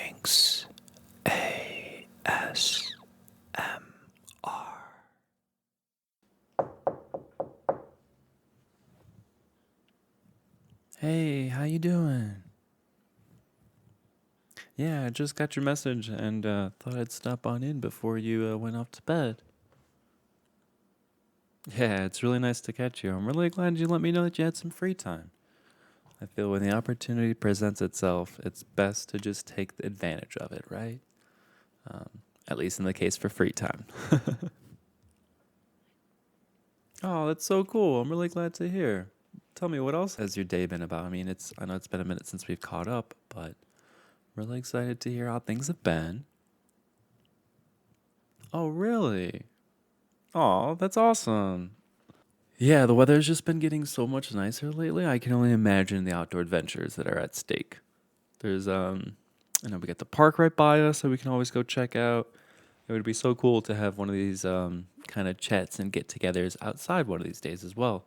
Winks ASMR. Hey, how you doing? Yeah, I just got your message and thought I'd stop on in before you went off to bed. Yeah, it's really nice to catch you. I'm really glad you let me know that you had some free time. I feel when the opportunity presents itself, it's best to just take advantage of it, right? Um, at least in the case for free time. Oh, that's so cool. I'm really glad to hear. Tell me, what else has your day been about? I know it's been a minute since we've caught up, but really excited to hear how things have been. Oh, really? Oh, that's awesome. Yeah, the weather's just been getting so much nicer lately. I can only imagine the outdoor adventures that are at stake. There's I know we got the park right by us that we can always go check out. It would be so cool to have one of these kind of chats and get-togethers outside one of these days as well.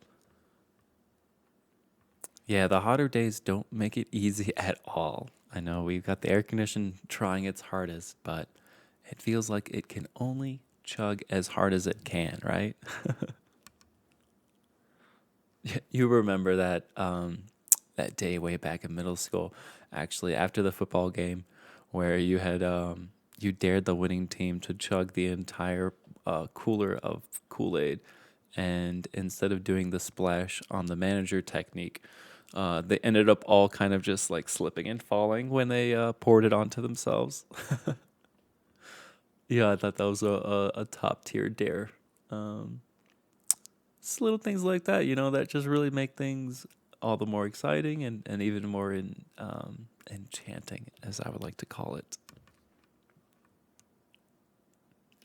Yeah, the hotter days don't make it easy at all. I know we've got the air condition trying its hardest, but it feels like it can only chug as hard as it can, right? You remember that day way back in middle school, actually after the football game, where you dared the winning team to chug the entire cooler of Kool-Aid, and instead of doing the splash on the manager technique, they ended up all kind of just like slipping and falling when they poured it onto themselves. Yeah, I thought that was a top tier dare. Um, Just little things like that, that just really make things all the more exciting and even more enchanting, as I would like to call it.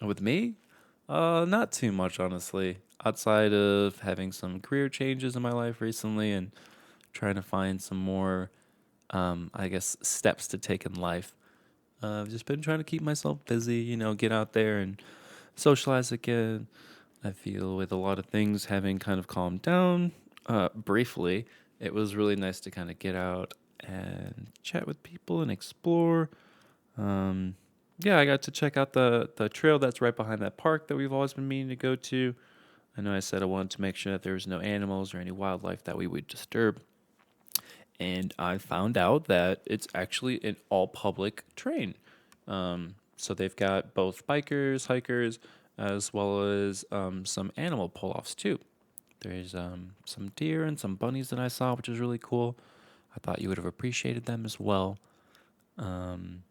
With me, not too much, honestly. Outside of having some career changes in my life recently and trying to find some more, I guess, steps to take in life. I've just been trying to keep myself busy, get out there and socialize again. I feel with a lot of things having kind of calmed down briefly, it was really nice to kind of get out and chat with people and explore. Um, yeah, I got to check out the trail that's right behind that park that we've always been meaning to go to. I know I said I wanted to make sure that there was no animals or any wildlife that we would disturb. And I found out that it's actually an all public train. So they've got both bikers, hikers, as well as some animal pull offs too. There's some deer and some bunnies that I saw, which is really cool. I thought you would have appreciated them as well. Um,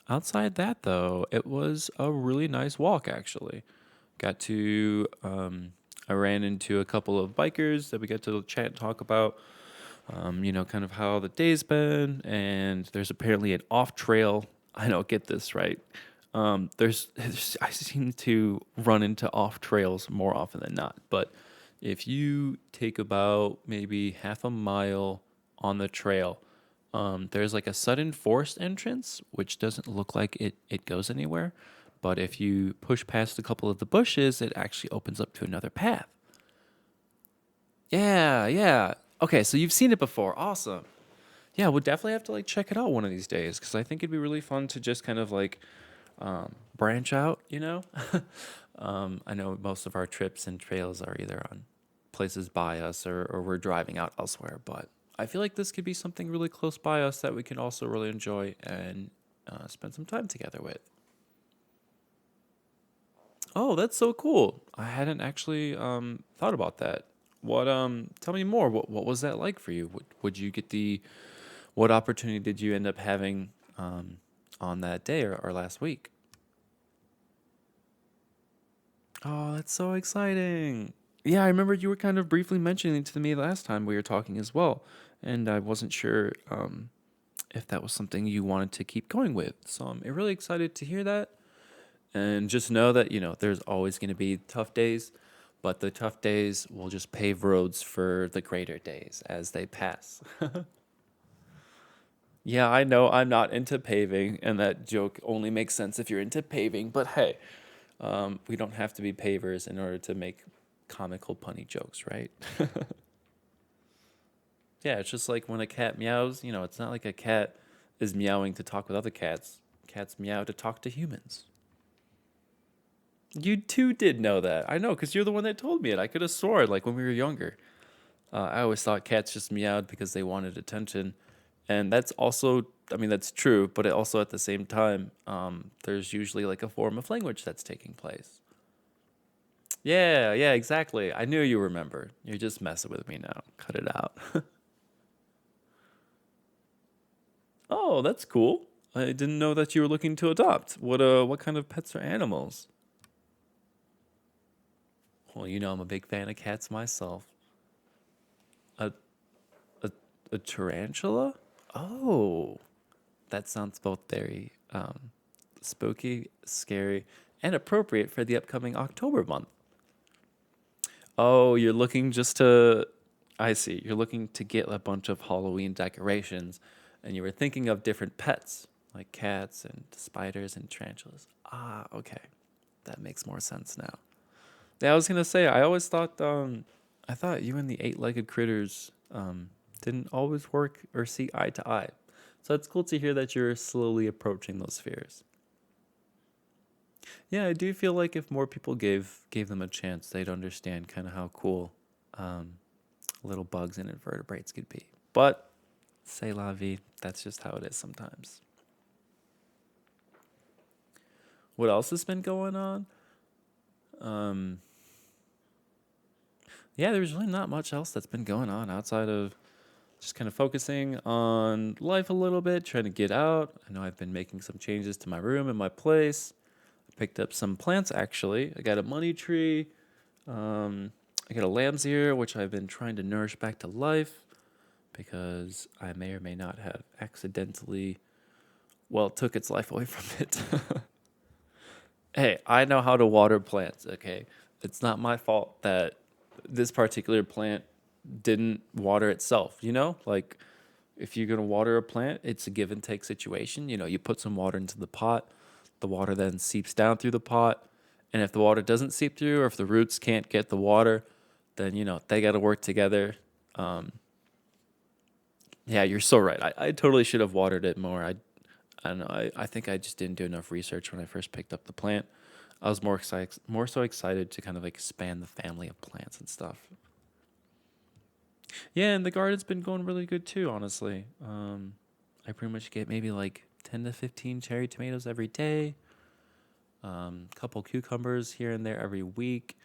Outside that, though, it was a really nice walk, actually. I ran into a couple of bikers that we got to chat and talk about, kind of how the day's been. And there's apparently an off trail. I don't get this right. I seem to run into off trails more often than not. But if you take about maybe half a mile on the trail, there's like a sudden forced entrance, which doesn't look like it goes anywhere. But if you push past a couple of the bushes, it actually opens up to another path. Yeah, yeah. Okay, so you've seen it before. Awesome. Yeah, we'll definitely have to like check it out one of these days because I think it'd be really fun to just kind of like branch out. I know most of our trips and trails are either on places by us or we're driving out elsewhere, but I feel like this could be something really close by us that we can also really enjoy and spend some time together with. Oh, that's so cool. I hadn't actually thought about that. Tell me more. What was that like for you? Would you get what opportunity did you end up having on that day or last week? Oh, that's so exciting. Yeah, I remember you were kind of briefly mentioning it to me last time we were talking as well. And I wasn't sure if that was something you wanted to keep going with. So I'm really excited to hear that. And just know that, there's always going to be tough days, but the tough days will just pave roads for the greater days as they pass. Yeah, I know I'm not into paving, and that joke only makes sense if you're into paving, but hey, we don't have to be pavers in order to make comical, punny jokes, right? Yeah, it's just like when a cat meows, it's not like a cat is meowing to talk with other cats. Cats meow to talk to humans. You too did know that. I know, because you're the one that told me it. I could have sworn, like when we were younger. I always thought cats just meowed because they wanted attention. And that's also, I mean, that's true, but it also at the same time, there's usually like a form of language that's taking place. Yeah, yeah, exactly. I knew you remembered. You're just messing with me now. Cut it out. Oh, that's cool. I didn't know that you were looking to adopt. What kind of pets or animals? Well, you know I'm a big fan of cats myself. A a, a tarantula? Oh, that sounds both very spooky, scary, and appropriate for the upcoming October month. Oh, you're looking just to, I see. You're looking to get a bunch of Halloween decorations, and you were thinking of different pets, like cats and spiders and tarantulas. Ah, okay. That makes more sense now. Yeah, I was gonna say, I thought you and the eight-legged critters didn't always work or see eye to eye. So it's cool to hear that you're slowly approaching those fears. Yeah, I do feel like if more people gave them a chance, they'd understand kind of how cool um, little bugs and invertebrates could be. But say la vie, that's just how it is sometimes. What else has been going on? Um, yeah, there's really not much else that's been going on outside of just kind of focusing on life a little bit, trying to get out. I know I've been making some changes to my room and my place. I picked up some plants actually. I got a money tree. Um, I got a lamb's ear, which I've been trying to nourish back to life because I may or may not have accidentally, well, took its life away from it. Hey, I know how to water plants, okay? It's not my fault that this particular plant didn't water itself, you know? Like, if you're going to water a plant, it's a give and take situation. You know, you put some water into the pot, the water then seeps down through the pot. And if the water doesn't seep through or if the roots can't get the water, then, you know, they got to work together. Um, yeah, you're so right. I totally should have watered it more. I don't know. I think I just didn't do enough research when I first picked up the plant. I was more so excited to kind of expand the family of plants and stuff. Yeah, and the garden's been going really good too, honestly. I pretty much get maybe like 10 to 15 cherry tomatoes every day, couple cucumbers here and there every week.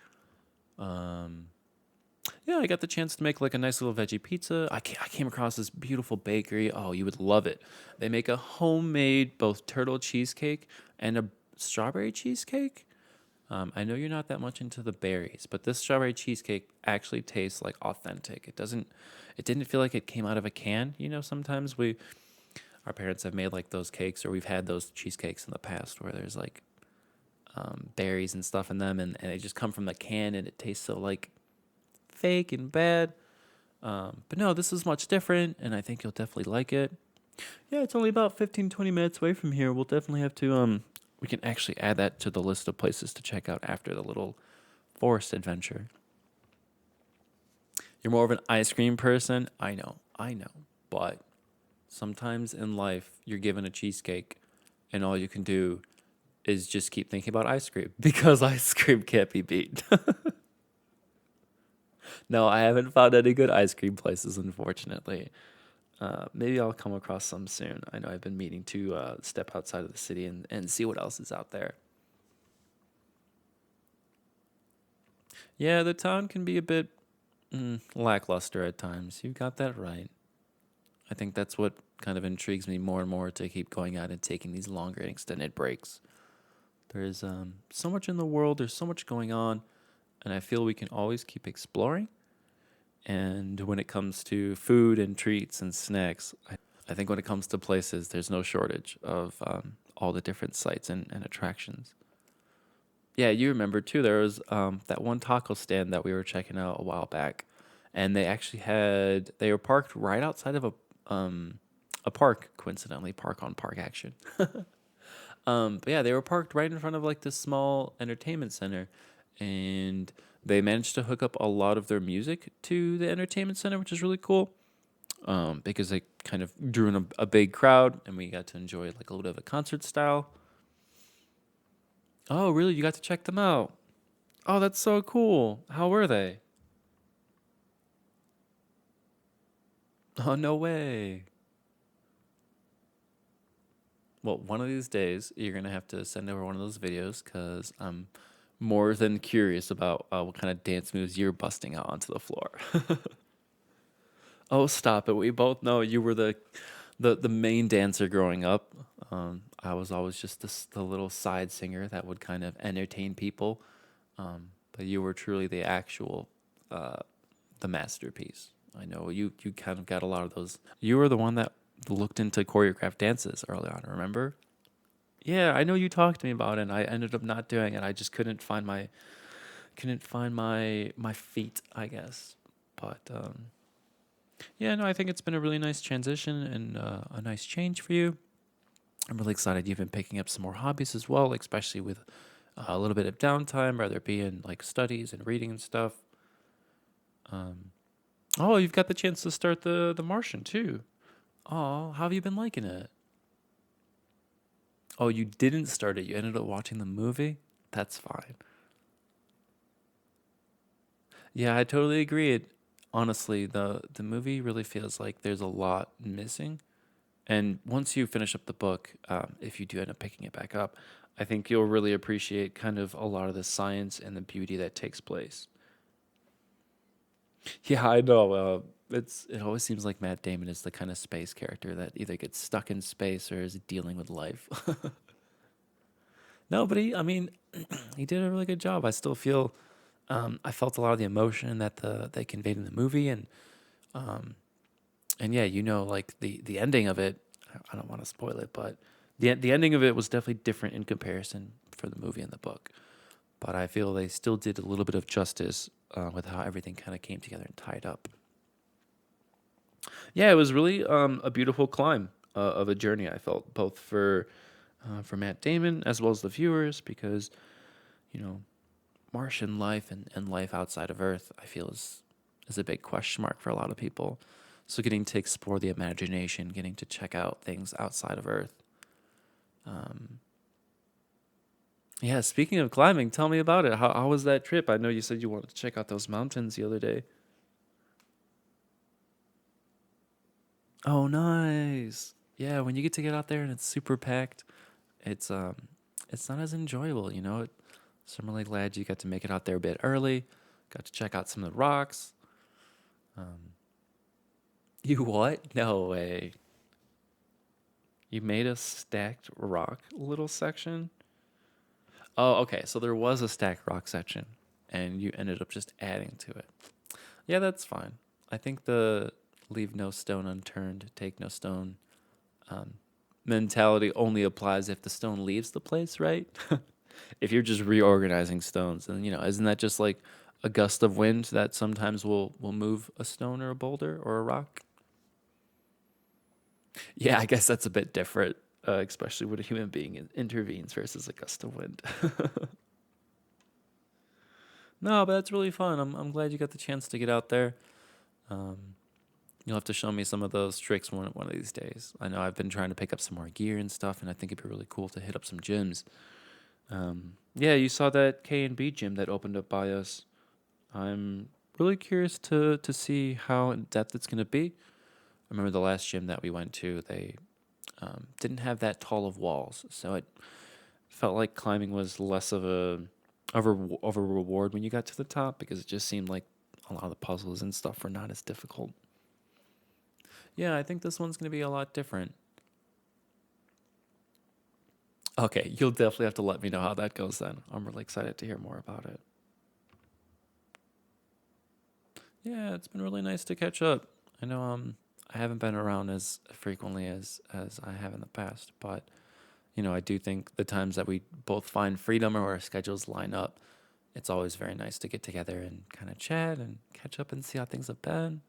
Um, yeah, I got the chance to make like a nice little veggie pizza. I came across this beautiful bakery. Oh, you would love it. They make a homemade both turtle cheesecake and a strawberry cheesecake. I know you're not that much into the berries, but this strawberry cheesecake actually tastes like authentic. It didn't feel like it came out of a can. You know, sometimes our parents have made like those cakes, or we've had those cheesecakes in the past where there's like berries and stuff in them, and they just come from the can, and it tastes so like fake and bad. But no, this is much different, and I think you'll definitely like it. Yeah, it's only about 15, 20 minutes away from here. We'll definitely have to we can actually add that to the list of places to check out after the little forest adventure. You're more of an ice cream person. I know. But sometimes in life, you're given a cheesecake, and all you can do is just keep thinking about ice cream because ice cream can't be beat. No, I haven't found any good ice cream places, unfortunately. Maybe I'll come across some soon. I know I've been meaning to step outside of the city and see what else is out there. Yeah, the town can be a bit lackluster at times. You got that right. I think that's what kind of intrigues me more and more to keep going out and taking these longer and extended breaks. There's so much in the world, there's so much going on, and I feel we can always keep exploring. And when it comes to food and treats and snacks, I think when it comes to places, there's no shortage of all the different sites and attractions. Yeah, you remember too, there was that one taco stand that we were checking out a while back. And they were parked right outside of a park, coincidentally, park on park action. But yeah, they were parked right in front of like this small entertainment center, and they managed to hook up a lot of their music to the entertainment center, which is really cool. Because they kind of drew in a big crowd, and we got to enjoy like a little bit of a concert style. Oh, really? You got to check them out? Oh, that's so cool. How were they? Oh, no way. Well, one of these days, you're going to have to send over one of those videos because I'm more than curious about what kind of dance moves you're busting out onto the floor. Oh, stop it. We both know you were the main dancer growing up. I was always just the little side singer that would kind of entertain people. But you were truly the actual, uh, the masterpiece. I know you kind of got a lot of those. You were the one that looked into choreographed dances early on, remember? Yeah, I know you talked to me about it, and I ended up not doing it. I just couldn't find my feet, I guess. But yeah, no, I think it's been a really nice transition and a nice change for you. I'm really excited you've been picking up some more hobbies as well, especially with a little bit of downtime, whether it be in like studies and reading and stuff. Um, oh, you've got the chance to start the Martian too. Oh, how have you been liking it? Oh, you didn't start it. You ended up watching the movie. That's fine. Yeah, I totally agree. Honestly, the movie really feels like there's a lot missing. And once you finish up the book, if you do end up picking it back up, I think you'll really appreciate kind of a lot of the science and the beauty that takes place. Yeah, I know. It always seems like Matt Damon is the kind of space character that either gets stuck in space or is dealing with life. No, but I mean, he did a really good job. I still feel, I felt a lot of the emotion that they conveyed in the movie, and yeah, like the ending of it. I don't want to spoil it, but the ending of it was definitely different in comparison for the movie and the book. But I feel they still did a little bit of justice with how everything kind of came together and tied up. Yeah, it was really a beautiful climb of a journey. I felt both for Matt Damon as well as the viewers because you know Martian life and life outside of Earth, I feel is a big question mark for a lot of people. So getting to explore the imagination, getting to check out things outside of Earth. Um, yeah, speaking of climbing, tell me about it. How was that trip? I know you said you wanted to check out those mountains the other day. Oh, nice. Yeah, when you get to get out there and it's super packed, it's um it's not as enjoyable, So I'm really glad you got to make it out there a bit early. Got to check out some of the rocks. Um, you what? No way. You made a stacked rock little section? Oh, okay. So there was a stacked rock section, and you ended up just adding to it. Yeah, that's fine. I think the leave no stone unturned, take no stone um, mentality only applies if the stone leaves the place, right? If you're just reorganizing stones, then isn't that just like a gust of wind that sometimes will move a stone or a boulder or a rock? Yeah, I guess that's a bit different, especially when a human being intervenes versus a gust of wind. No, but that's really fun. I'm glad you got the chance to get out there. Um, you'll have to show me some of those tricks one of these days. I know I've been trying to pick up some more gear and stuff, and I think it'd be really cool to hit up some gyms. Yeah, you saw that K&B gym that opened up by us. I'm really curious to see how in depth it's gonna be. I remember the last gym that we went to, they didn't have that tall of walls, so it felt like climbing was less of a reward when you got to the top because it just seemed like a lot of the puzzles and stuff were not as difficult. Yeah, I think this one's gonna be a lot different. Okay, you'll definitely have to let me know how that goes then. I'm really excited to hear more about it. Yeah, it's been really nice to catch up. I know I haven't been around as frequently as I have in the past, but I do think the times that we both find freedom or our schedules line up, it's always very nice to get together and kind of chat and catch up and see how things have been.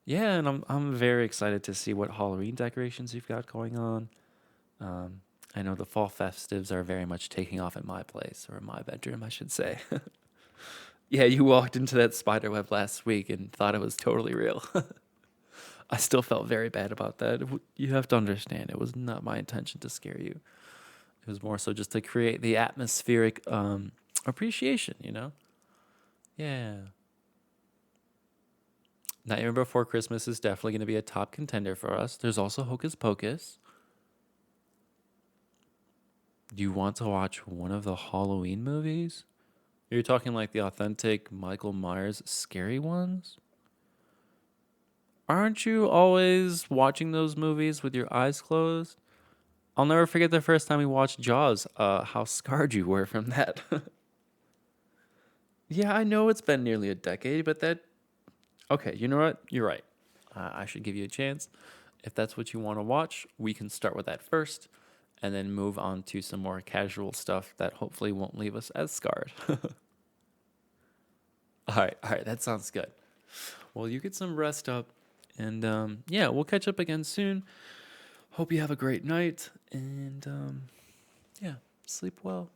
Yeah, and I'm very excited to see what Halloween decorations you've got going on. Um, I know the fall festives are very much taking off at my place or in my bedroom, I should say. Yeah, you walked into that spider web last week and thought it was totally real. I still felt very bad about that. You have to understand, it was not my intention to scare you. It was more so just to create the atmospheric appreciation, you know? Yeah. Nightmare Before Christmas is definitely going to be a top contender for us. There's also Hocus Pocus. Do you want to watch one of the Halloween movies? You're talking like the authentic Michael Myers scary ones? Aren't you always watching those movies with your eyes closed? I'll never forget the first time we watched Jaws, how scarred you were from that. Yeah, I know it's been nearly a decade, but that. Okay, you know what? You're right. I should give you a chance. If that's what you want to watch, we can start with that first and then move on to some more casual stuff that hopefully won't leave us as scarred. All right, that sounds good. Well, you get some rest up, and yeah, we'll catch up again soon. Hope you have a great night, and yeah, sleep well.